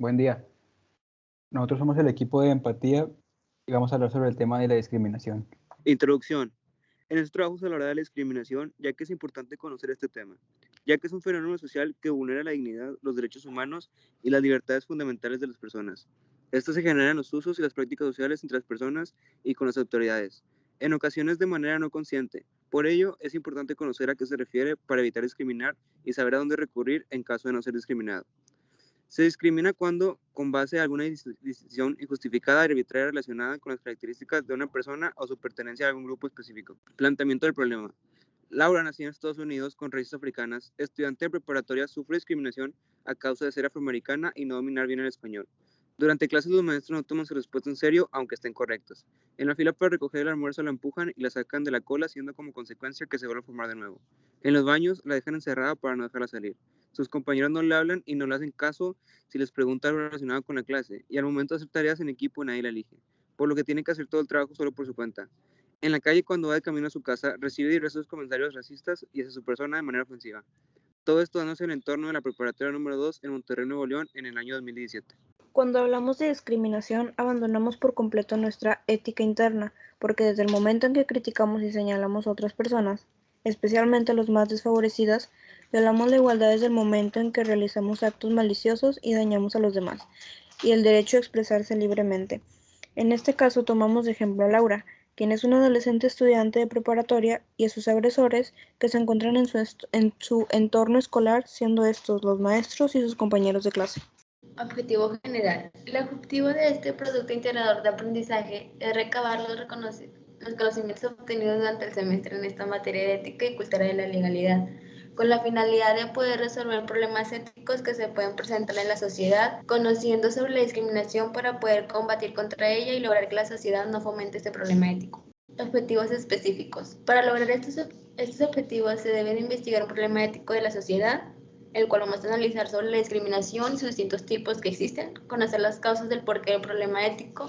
Buen día. Nosotros somos el equipo de empatía y vamos a hablar sobre el tema de la discriminación. Introducción. En este trabajo se hablará de la discriminación, ya que es importante conocer este tema, ya que es un fenómeno social que vulnera la dignidad, los derechos humanos y las libertades fundamentales de las personas. Esto se genera en los usos y las prácticas sociales entre las personas y con las autoridades, en ocasiones de manera no consciente. Por ello, es importante conocer a qué se refiere para evitar discriminar y saber a dónde recurrir en caso de no ser discriminado. Se discrimina cuando, con base a alguna distinción injustificada y arbitraria relacionada con las características de una persona o su pertenencia a algún grupo específico. Planteamiento del problema. Laura, nacida en Estados Unidos con raíces africanas, estudiante de preparatoria, sufre discriminación a causa de ser afroamericana y no dominar bien el español. Durante clases los maestros no toman su respuesta en serio, aunque estén correctas. En la fila para recoger el almuerzo la empujan y la sacan de la cola, haciendo como consecuencia que se vuelva a formar de nuevo. En los baños la dejan encerrada para no dejarla salir. Sus compañeros no le hablan y no le hacen caso si les pregunta algo relacionado con la clase, y al momento de hacer tareas en equipo nadie la elige, por lo que tiene que hacer todo el trabajo solo por su cuenta. En la calle, cuando va de camino a su casa, recibe diversos comentarios racistas y hacia su persona de manera ofensiva. Todo esto dándose en el entorno de la preparatoria número 2 en Monterrey, Nuevo León, en el año 2017. Cuando hablamos de discriminación, abandonamos por completo nuestra ética interna, porque desde el momento en que criticamos y señalamos a otras personas, especialmente a los más desfavorecidas, violamos la igualdad desde el momento en que realizamos actos maliciosos y dañamos a los demás, y el derecho a expresarse libremente. En este caso tomamos de ejemplo a Laura, quien es una adolescente estudiante de preparatoria, y a sus agresores que se encuentran en su entorno escolar, siendo estos los maestros y sus compañeros de clase. Objetivo general. El objetivo de este producto integrador de aprendizaje es recabar los conocimientos obtenidos durante el semestre en esta materia de ética y cultura de la legalidad, con la finalidad de poder resolver problemas éticos que se pueden presentar en la sociedad, conociendo sobre la discriminación para poder combatir contra ella y lograr que la sociedad no fomente este problema ético. Objetivos específicos. Para lograr estos objetivos se debe investigar un problema ético de la sociedad, el cual vamos a analizar sobre la discriminación y sus distintos tipos que existen, conocer las causas del porqué del problema ético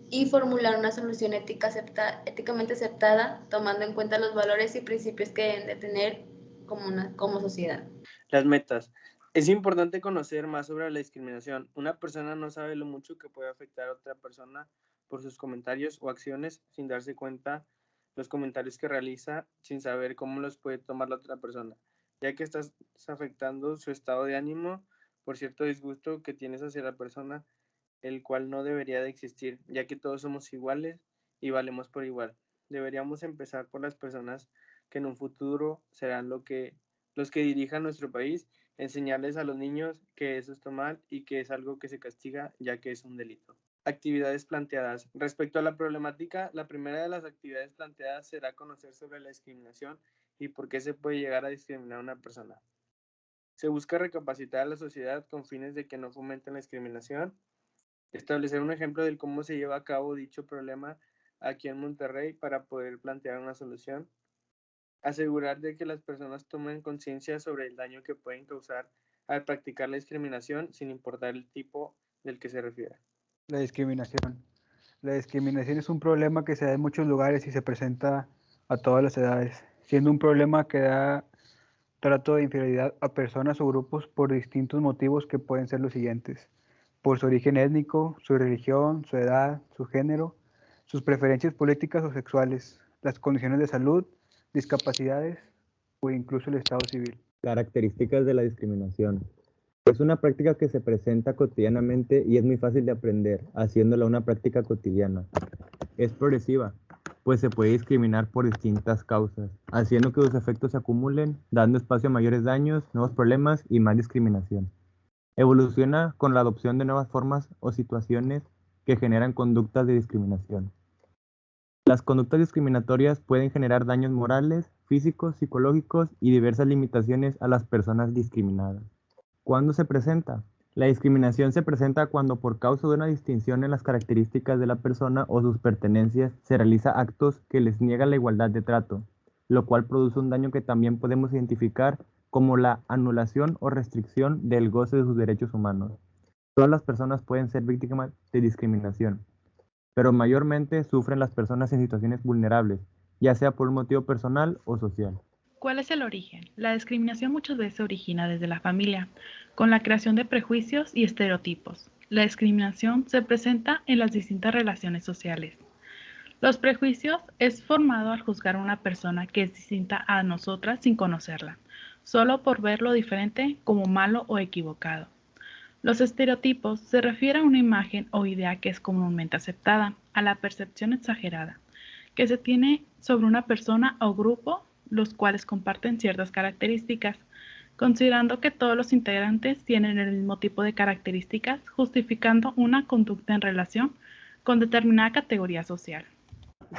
y formular una solución éticamente aceptada, tomando en cuenta los valores y principios que deben de tener como sociedad. Las metas. Es importante conocer más sobre la discriminación. Una persona no sabe lo mucho que puede afectar a otra persona por sus comentarios o acciones sin darse cuenta los comentarios que realiza, sin saber cómo los puede tomar la otra persona, ya que estás afectando su estado de ánimo por cierto disgusto que tienes hacia la persona, el cual no debería de existir, ya que todos somos iguales y valemos por igual. Deberíamos empezar por las personas que en un futuro serán los que dirijan nuestro país, enseñarles a los niños que eso está mal y que es algo que se castiga, ya que es un delito. Actividades planteadas. Respecto a la problemática, la primera de las actividades planteadas será conocer sobre la discriminación y por qué se puede llegar a discriminar a una persona. Se busca recapacitar a la sociedad con fines de que no fomenten la discriminación, establecer un ejemplo de cómo se lleva a cabo dicho problema aquí en Monterrey para poder plantear una solución, asegurar de que las personas tomen conciencia sobre el daño que pueden causar al practicar la discriminación sin importar el tipo del que se refiera. La discriminación. La discriminación es un problema que se da en muchos lugares y se presenta a todas las edades, siendo un problema que da trato de inferioridad a personas o grupos por distintos motivos que pueden ser los siguientes: por su origen étnico, su religión, su edad, su género, sus preferencias políticas o sexuales, las condiciones de salud, discapacidades o incluso el estado civil. Características de la discriminación. Es una práctica que se presenta cotidianamente y es muy fácil de aprender, haciéndola una práctica cotidiana. Es progresiva, pues se puede discriminar por distintas causas, haciendo que sus efectos se acumulen, dando espacio a mayores daños, nuevos problemas y más discriminación. Evoluciona con la adopción de nuevas formas o situaciones que generan conductas de discriminación. Las conductas discriminatorias pueden generar daños morales, físicos, psicológicos y diversas limitaciones a las personas discriminadas. ¿Cuándo se presenta? La discriminación se presenta cuando por causa de una distinción en las características de la persona o sus pertenencias se realiza actos que les niegan la igualdad de trato, lo cual produce un daño que también podemos identificar como la anulación o restricción del goce de sus derechos humanos. Todas las personas pueden ser víctimas de discriminación, pero mayormente sufren las personas en situaciones vulnerables, ya sea por un motivo personal o social. ¿Cuál es el origen? La discriminación muchas veces se origina desde la familia, con la creación de prejuicios y estereotipos. La discriminación se presenta en las distintas relaciones sociales. Los prejuicios es formado al juzgar a una persona que es distinta a nosotras sin conocerla, solo por ver lo diferente como malo o equivocado. Los estereotipos se refieren a una imagen o idea que es comúnmente aceptada, a la percepción exagerada, que se tiene sobre una persona o grupo, los cuales comparten ciertas características, considerando que todos los integrantes tienen el mismo tipo de características, justificando una conducta en relación con determinada categoría social.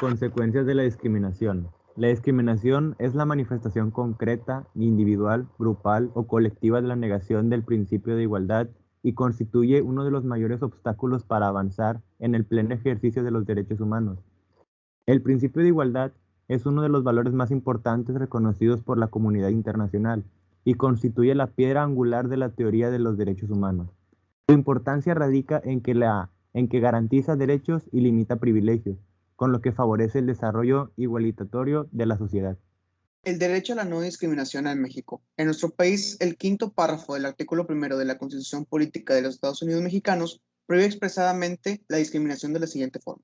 Consecuencias de la discriminación. La discriminación es la manifestación concreta, individual, grupal o colectiva de la negación del principio de igualdad y constituye uno de los mayores obstáculos para avanzar en el pleno ejercicio de los derechos humanos. El principio de igualdad es uno de los valores más importantes reconocidos por la comunidad internacional y constituye la piedra angular de la teoría de los derechos humanos. Su importancia radica en que garantiza derechos y limita privilegios, con lo que favorece el desarrollo igualitario de la sociedad. El derecho a la no discriminación en México. En nuestro país, el quinto párrafo del artículo 1 de la Constitución Política de los Estados Unidos Mexicanos prohíbe expresadamente la discriminación de la siguiente forma.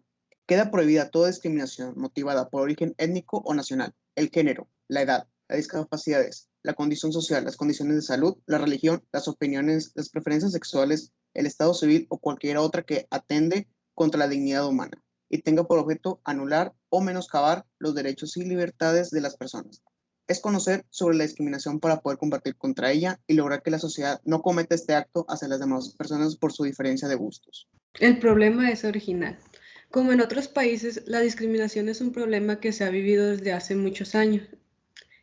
Queda prohibida toda discriminación motivada por origen étnico o nacional, el género, la edad, las discapacidades, la condición social, las condiciones de salud, la religión, las opiniones, las preferencias sexuales, el estado civil o cualquier otra que atende contra la dignidad humana y tenga por objeto anular o menoscabar los derechos y libertades de las personas. Es conocer sobre la discriminación para poder combatir contra ella y lograr que la sociedad no cometa este acto hacia las demás personas por su diferencia de gustos. El problema es original. Como en otros países, la discriminación es un problema que se ha vivido desde hace muchos años,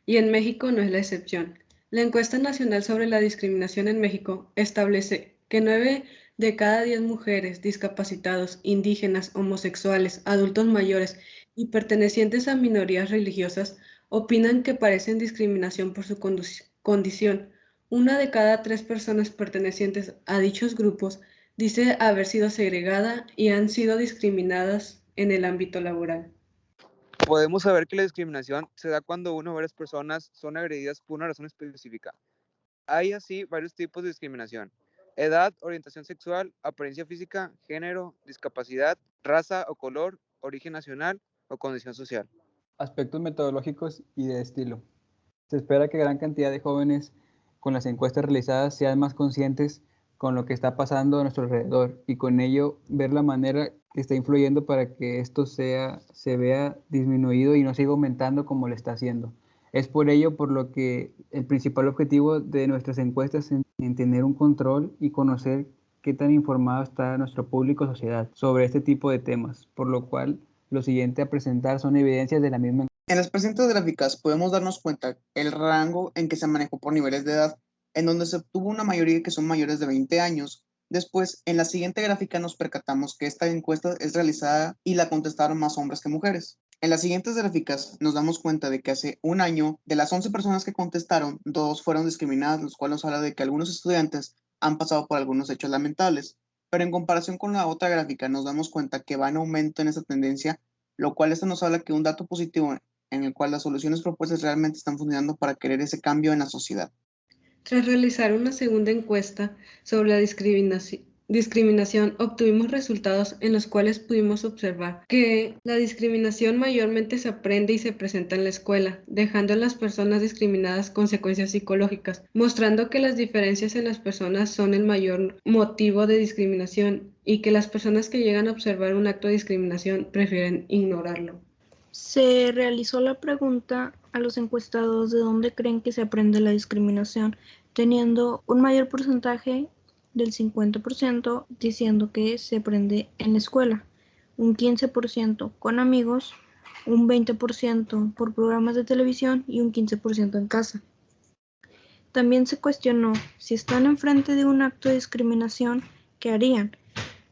y en México no es la excepción. La encuesta nacional sobre la discriminación en México establece que 9 de cada 10 mujeres, discapacitados, indígenas, homosexuales, adultos mayores y pertenecientes a minorías religiosas opinan que padecen discriminación por su condición. 1 de cada 3 personas pertenecientes a dichos grupos dice haber sido segregada y han sido discriminadas en el ámbito laboral. Podemos saber que la discriminación se da cuando una o varias personas son agredidas por una razón específica. Hay así varios tipos de discriminación: edad, orientación sexual, apariencia física, género, discapacidad, raza o color, origen nacional o condición social. Aspectos metodológicos y de estilo. Se espera que gran cantidad de jóvenes con las encuestas realizadas sean más conscientes con lo que está pasando a nuestro alrededor y con ello ver la manera que está influyendo para que esto se vea disminuido y no siga aumentando como lo está haciendo. Es por ello por lo que el principal objetivo de nuestras encuestas es en tener un control y conocer qué tan informado está nuestro público sociedad sobre este tipo de temas, por lo cual lo siguiente a presentar son evidencias de la misma. En las presentes gráficas podemos darnos cuenta el rango en que se manejó por niveles de edad, en donde se obtuvo una mayoría que son mayores de 20 años. Después, en la siguiente gráfica nos percatamos que esta encuesta es realizada y la contestaron más hombres que mujeres. En las siguientes gráficas nos damos cuenta de que hace un año, de las 11 personas que contestaron, 2 fueron discriminadas, los cuales nos habla de que algunos estudiantes han pasado por algunos hechos lamentables. Pero en comparación con la otra gráfica nos damos cuenta que va en aumento en esa tendencia, lo cual esto nos habla que un dato positivo en el cual las soluciones propuestas realmente están funcionando para querer ese cambio en la sociedad. Tras realizar una segunda encuesta sobre la discriminación, obtuvimos resultados en los cuales pudimos observar que la discriminación mayormente se aprende y se presenta en la escuela, dejando en las personas discriminadas consecuencias psicológicas, mostrando que las diferencias en las personas son el mayor motivo de discriminación y que las personas que llegan a observar un acto de discriminación prefieren ignorarlo. Se realizó la pregunta a los encuestados de dónde creen que se aprende la discriminación, teniendo un mayor porcentaje del 50% diciendo que se aprende en la escuela, un 15% con amigos, un 20% por programas de televisión y un 15% en casa. También se cuestionó si están enfrente de un acto de discriminación, ¿qué harían?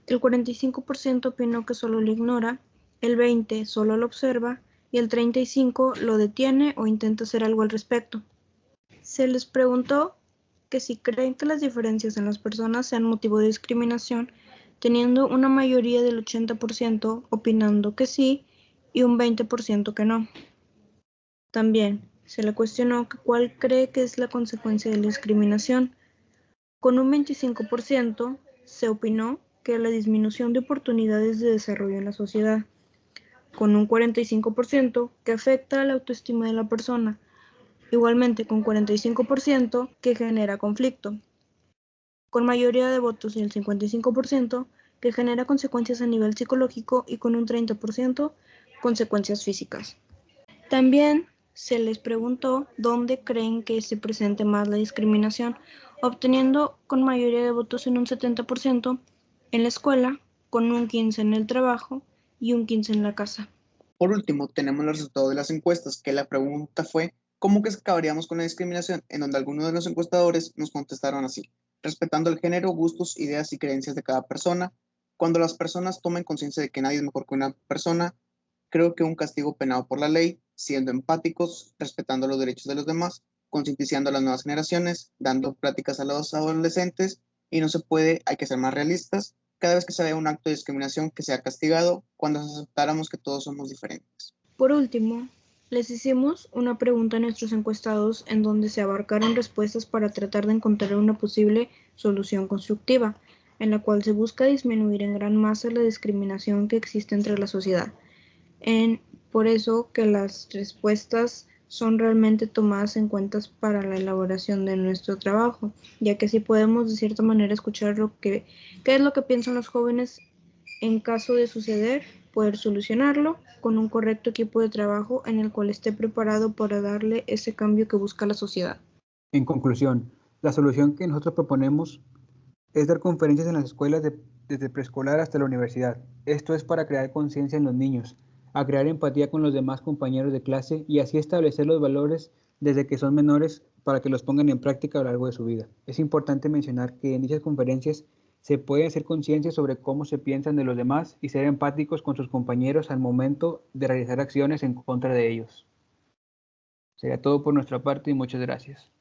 El 45% opinó que solo lo ignora, el 20% solo lo observa y el 35% lo detiene o intenta hacer algo al respecto. Se les preguntó que si creen que las diferencias en las personas sean motivo de discriminación, teniendo una mayoría del 80% opinando que sí y un 20% que no. También se le cuestionó que cuál cree que es la consecuencia de la discriminación. Con un 25% se opinó que la disminución de oportunidades de desarrollo en la sociedad, con un 45% que afecta a la autoestima de la persona, igualmente con 45% que genera conflicto, con mayoría de votos y el 55% que genera consecuencias a nivel psicológico y con un 30% consecuencias físicas. También se les preguntó dónde creen que se presente más la discriminación, obteniendo con mayoría de votos en un 70% en la escuela, con un 15% en el trabajo y un 15% en la casa. Por último, tenemos los resultados de las encuestas, que la pregunta fue ¿cómo que acabaríamos con la discriminación? En donde algunos de los encuestadores nos contestaron así: respetando el género, gustos, ideas y creencias de cada persona. Cuando las personas tomen conciencia de que nadie es mejor que una persona, creo que un castigo penado por la ley, siendo empáticos, respetando los derechos de los demás, concientizando a las nuevas generaciones, dando pláticas a los adolescentes, y no se puede, hay que ser más realistas, cada vez que se vea un acto de discriminación que sea castigado, cuando aceptáramos que todos somos diferentes. Por último, les hicimos una pregunta a nuestros encuestados en donde se abarcaron respuestas para tratar de encontrar una posible solución constructiva, en la cual se busca disminuir en gran masa la discriminación que existe entre la sociedad. Por eso que las respuestas son realmente tomadas en cuenta para la elaboración de nuestro trabajo, ya que así podemos de cierta manera escuchar qué es lo que piensan los jóvenes en caso de suceder, poder solucionarlo con un correcto equipo de trabajo en el cual esté preparado para darle ese cambio que busca la sociedad. En conclusión, la solución que nosotros proponemos es dar conferencias en las escuelas desde preescolar hasta la universidad. Esto es para crear conciencia en los niños, a crear empatía con los demás compañeros de clase y así establecer los valores desde que son menores para que los pongan en práctica a lo largo de su vida. Es importante mencionar que en dichas conferencias se puede hacer conciencia sobre cómo se piensan de los demás y ser empáticos con sus compañeros al momento de realizar acciones en contra de ellos. Sería todo por nuestra parte y muchas gracias.